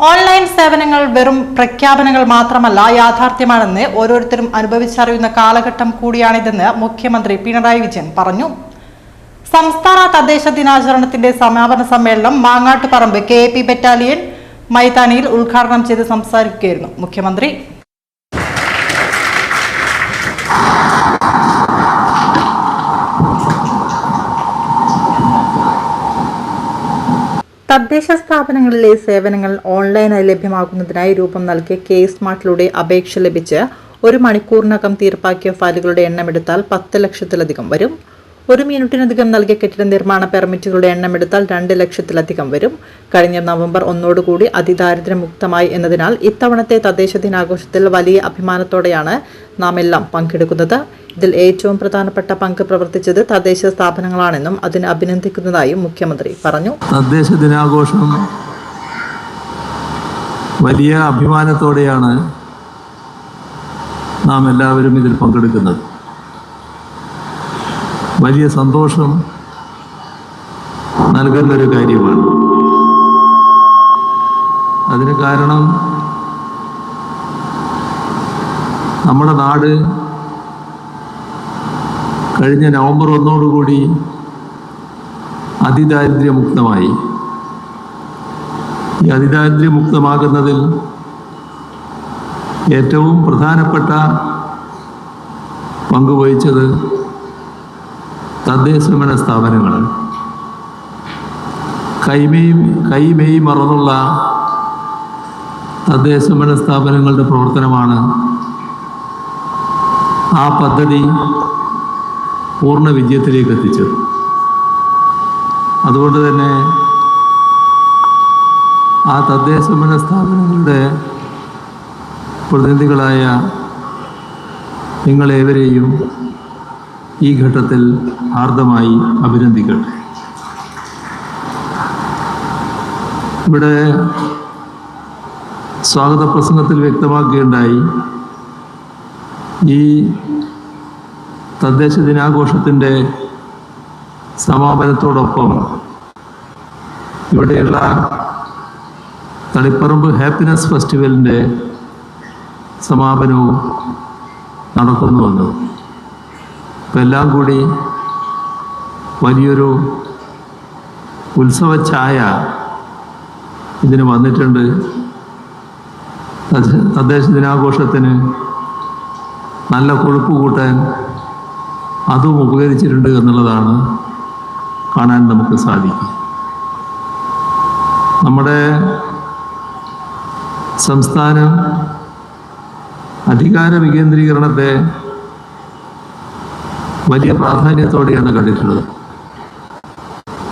Online സേവനങ്ങൾ വെറും പ്രഖ്യാപനങ്ങൾ മാത്രമല്ല, യാഥാർത്ഥ്യമാണെന്ന് ഓരോരുത്തരും അനുഭവിച്ചറിയുന്ന കാലഘട്ടം കൂടിയാണിതെന്ന് മുഖ്യമന്ത്രി പിണറായി വിജയൻ പറഞ്ഞു. സംസ്ഥാന തദ്ദേശ ദിനാചരണത്തിന്റെ സമാപന സമ്മേളനം മാങ്ങാട്ടുപറമ്പ് KAP ബറ്റാലിയൻ മൈതാനിയിൽ ഉദ്ഘാടനം ചെയ്ത് സംസാരിക്കുകയായിരുന്നു മുഖ്യമന്ത്രി. തദ്ദേശ സ്ഥാപനങ്ങളിലെ സേവനങ്ങൾ ഓൺലൈനായി ലഭ്യമാക്കുന്നതിനായി രൂപം നൽകിയ K-സ്മാർട്ടിലൂടെ അപേക്ഷ ലഭിച്ച് 1 മണിക്കൂറിനകം തീർപ്പാക്കിയ ഫയലുകളുടെ എണ്ണമെടുത്താൽ 10 ലക്ഷത്തിലധികം വരും. 1 മിനിറ്റിനധികം നൽകിയ കെട്ടിട നിർമ്മാണ പെർമിറ്റുകളുടെ എണ്ണമെടുത്താൽ 2 ലക്ഷത്തിലധികം വരും. കഴിഞ്ഞ നവംബർ 1 അതിദാരിദ്ര്യമുക്തമായി എന്നതിനാൽ ഇത്തവണത്തെ തദ്ദേശ ദിനാഘോഷത്തിൽ വലിയ അഭിമാനത്തോടെയാണ് നാം എല്ലാം പങ്കെടുക്കുന്നത്. ഇതിൽ ഏറ്റവും പ്രധാനപ്പെട്ട പങ്ക് പ്രവർത്തിച്ചത് തദ്ദേശ സ്ഥാപനങ്ങളാണെന്നും അതിന് അഭിനന്ദിക്കുന്നതായും മുഖ്യമന്ത്രി പറഞ്ഞു. തദ്ദേശ ദിനാഘോഷം വലിയ അഭിമാനത്തോടെയാണ് നാം എല്ലാവരും ഇതിൽ പങ്കെടുക്കുന്നത്. വലിയ സന്തോഷം നൽകുന്നൊരു കാര്യമാണ്. അതിന് കാരണം നമ്മുടെ നാട് കഴിഞ്ഞ നവംബർ 1 അതിദാരിദ്ര്യമുക്തമായി. ഈ അതിദാരിദ്ര്യമുക്തമാകുന്നതിൽ ഏറ്റവും പ്രധാനപ്പെട്ട പങ്കുവഹിച്ചത് തദ്ദേശഭരണ സ്ഥാപനങ്ങളാണ്. കൈമെയ് മറന്നുള്ള തദ്ദേശഭരണ സ്ഥാപനങ്ങളുടെ പ്രവർത്തനമാണ് ആ പദ്ധതി പൂർണ്ണ വിജയത്തിലേക്ക് എത്തിച്ചത്. അതുകൊണ്ട് തന്നെ ആ തദ്ദേശഭരണ സ്ഥാപനങ്ങളുടെ പ്രതിനിധികളായ നിങ്ങളേവരെയും ഈ ഘട്ടത്തിൽ ഹാർദമായി അഭിനന്ദിക്കട്ടെ. ഇവിടെ സ്വാഗത പ്രസംഗത്തിൽ വ്യക്തമാക്കുകയുണ്ടായി, ഈ തദ്ദേശ ദിനാഘോഷത്തിൻ്റെ സമാപനത്തോടൊപ്പം ഇവിടെയുള്ള തളിപ്പറമ്പ് ഹാപ്പിനെസ് ഫെസ്റ്റിവലിൻ്റെ സമാപനവും നടക്കുന്നുവെന്ന്. ഇപ്പം എല്ലാം കൂടി വലിയൊരു ഉത്സവഛായ ഇതിന് വന്നിട്ടുണ്ട്. തദ്ദേശ ദിനാഘോഷത്തിന് നല്ല കൊഴുപ്പ് കൂട്ടാൻ അതും ഉപകരിച്ചിട്ടുണ്ട് എന്നുള്ളതാണ് കാണാൻ നമുക്ക് സാധിക്കും. നമ്മുടെ സംസ്ഥാനം അധികാര വികേന്ദ്രീകരണത്തെ വലിയ പ്രാധാന്യത്തോടെയാണ് കണ്ടിട്ടുള്ളത്.